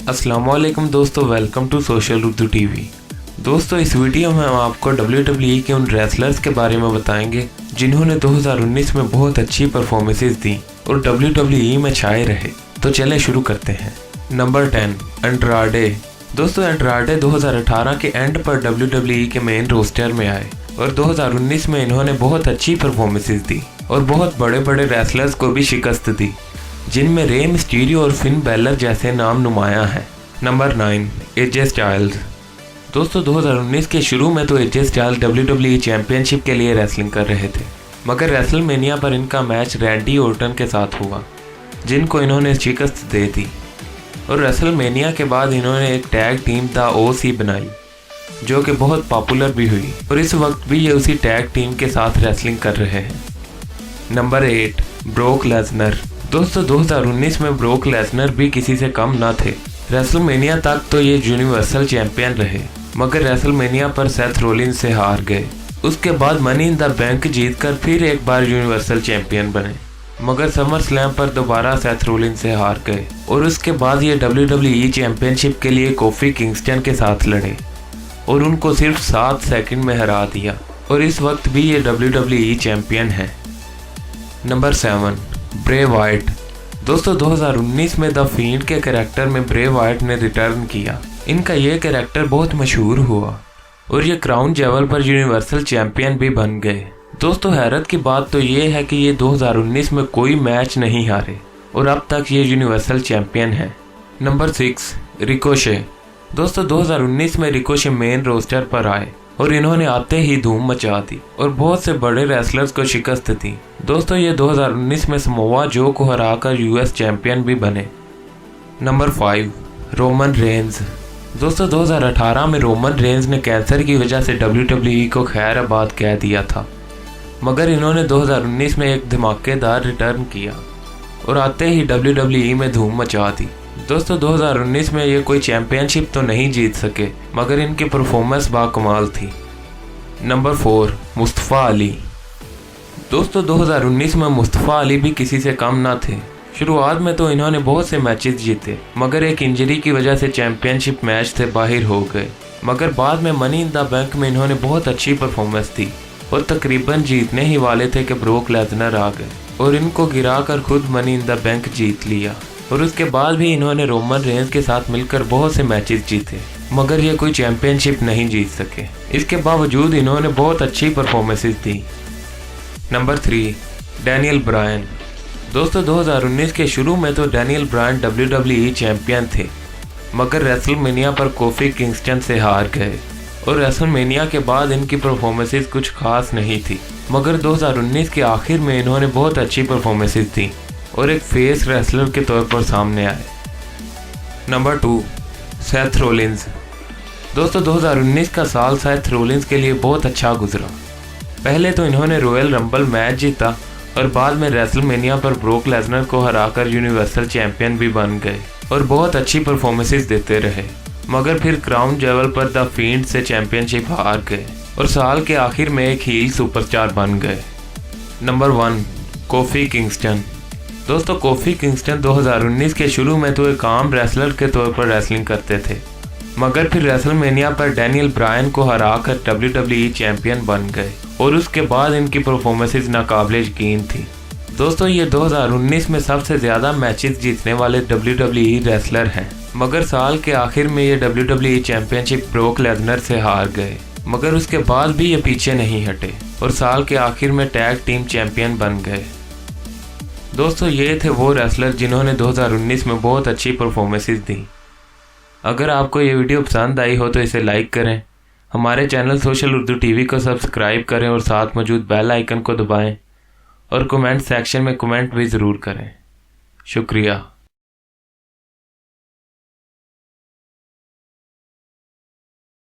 अस्सलामुअलैकुम दोस्तों, welcome to social Urdu TV. दोस्तों, इस वीडियो में हम आपको WWE के उन रेसलर्स के बारे में बताएंगे जिन्होंने 2019 में बहुत अच्छी परफॉर्मेंसेस दी और WWE में छाए रहे। तो चले शुरू करते हैं। Number 10, Andrade. दोस्तों, एंड्राडे 2018 के एंड पर WWE के मेन रोस्टर में आए और 2019 में इन्होंने बहुत अच्छी परफॉर्मेंसेस दी और बहुत बड़े बड़े रेसलर्स को भी शिकस्त दी, जिनमें रे मिस्टीरियो और फिन बैलर जैसे नाम नुमायां हैं। Number 9, AJ Styles. दोस्तों, 2019 के शुरू में तो एजे स्टाइल्स WWE चैंपियनशिप के लिए रेसलिंग कर रहे थे, मगर रेसलमेनिया पर इनका मैच रैंडी ऑर्टन के साथ हुआ, जिनको इन्होंने शिकस्त दे दी। और रेसलमेनिया के बाद इन्होंने एक टैग टीम द OC बनाई, जो कि बहुत पॉपुलर भी हुई और इस वक्त भी ये उसी टैग टीम के साथ रेसलिंग कर रहे हैं। Number 8, broke Lesnar. दोस्तों, 2019 में ब्रोक लेसनर भी किसी से कम न थे। रेसलमेनिया तक तो ये यूनिवर्सल चैंपियन रहे, मगर रेसलमेनिया पर सेथ रोलिंस से हार गए। उसके बाद मनी इन द बैंक जीतकर फिर एक बार यूनिवर्सल चैंपियन बने, मगर समर स्लैम पर दोबारा सेथ रोलिंस से हार गए और उसके बाद ये WWE चैंपियनशिप के लिए कोफी किंगस्टन के साथ लड़े और उनको सिर्फ 7 सेकंड में हरा दिया और इस वक्त भी ये WWE चैंपियन है। Number 7, Bray Wyatt. दोस्तों, 2019 में द फील्ड के कैरेक्टर में ब्रे वाइट ने रिटर्न किया। इनका ये कैरेक्टर बहुत मशहूर हुआ और ये क्राउन जेवल पर यूनिवर्सल चैंपियन भी बन गए। दोस्तों, हैरत की बात तो ये है कि ये 2019 में कोई मैच नहीं हारे और अब तक ये यूनिवर्सल चैंपियन है। Number 6, Ricochet. दोस्तों, 2019 में रिकोशे मेन रोस्टर पर आए और इन्होंने आते ही धूम मचा दी और बहुत से बड़े रेसलर्स को शिकस्त दी। दोस्तों, ये 2019 में समोआ जो को हराकर US चैंपियन भी बने। Number 5, Roman Reigns. दोस्तों, 2018 में रोमन रेंज ने कैंसर की वजह से WWE को खैर आबाद कह दिया था, मगर इन्होंने 2019 में एक धमाकेदार रिटर्न किया और आते ही WWE में धूम मचा दी। दोस्तों, 2019 में ये कोई चैंपियनशिप तो नहीं जीत सके, मगर इनकी परफॉर्मेंस बाकमाल थी। नंबर 4, मुस्तफ़ा अली। दोस्तों, 2019 में मुस्तफ़ा अली भी किसी से कम ना थे। शुरुआत में तो इन्होंने बहुत से मैचेस जीते, मगर एक इंजरी की वजह से चैंपियनशिप मैच से बाहर हो गए। मगर बाद में मनी इन द बैंक में इन्होंने बहुत अच्छी परफॉर्मेंस दी और तकरीबन जीतने ही वाले थे कि ब्रोक लेसनर आ गए और इनको गिराकर खुद मनी इन द बैंक जीत लिया। और उसके बाद भी इन्होंने रोमन रेंज के साथ मिलकर बहुत से मैचेस जीते, मगर ये कोई चैंपियनशिप नहीं जीत सके। इसके बावजूद इन्होंने बहुत अच्छी परफॉर्मेंसेस दी। Number 3, Daniel Bryan. दोस्तों, 2019 के शुरू में तो डैनियल ब्रायन WWE चैंपियन थे, मगर रेसलमेनिया पर कोफी किंगस्टन से हार गए और रेसलमेनिया के बाद इनकी परफॉर्मेंसेस कुछ खास नहीं थी, मगर 2019 के आखिर में इन्होंने बहुत अच्छी परफॉर्मेंसेस दी और एक फेस रेसलर के तौर पर सामने आए। Number 2, Seth Rollins. दोस्तों, 2019 का साल सेथ रोलिंस के लिए बहुत अच्छा गुजरा। पहले तो इन्होंने रॉयल रंबल मैच जीता और बाद में रेसलमेनिया पर ब्रोक लेसनर को हराकर यूनिवर्सल चैंपियन भी बन गए और बहुत अच्छी परफॉर्मेंसेस देते रहे, मगर फिर क्राउन जेवल पर द फील्ड से चैंपियनशिप हार गए और साल के आखिर में एक हील सुपरस्टार बन गए। Number 1, coffee Kingston. दोस्तों, कोफी किंगस्टन 2019 के शुरू में तो एक आम रेसलर के तौर पर रेसलिंग करते थे, मगर फिर रेसलमेनिया पर डैनियल ब्रायन को हराकर WWE चैंपियन बन गए और उसके बाद इनकी परफॉर्मेंसेस नाकाबिले यकीन थी। दोस्तों, ये 2019 में सबसे ज़्यादा मैचेस जीतने वाले WWE रेसलर हैं, मगर साल के आखिर में ये WWE चैंपियनशिप ब्रोक लेसनर से हार गए, मगर उसके बाद भी ये पीछे नहीं हटे और साल के आखिर में टैग टीम चैंपियन बन गए। दोस्तों, ये थे वो रेसलर जिन्होंने 2019 में बहुत अच्छी परफॉर्मेंसेस दी। अगर आपको ये वीडियो पसंद आई हो तो इसे लाइक करें, हमारे चैनल सोशल उर्दू टीवी को सब्सक्राइब करें और साथ मौजूद बेल आइकन को दबाएं और कमेंट सेक्शन में कमेंट भी ज़रूर करें। शुक्रिया।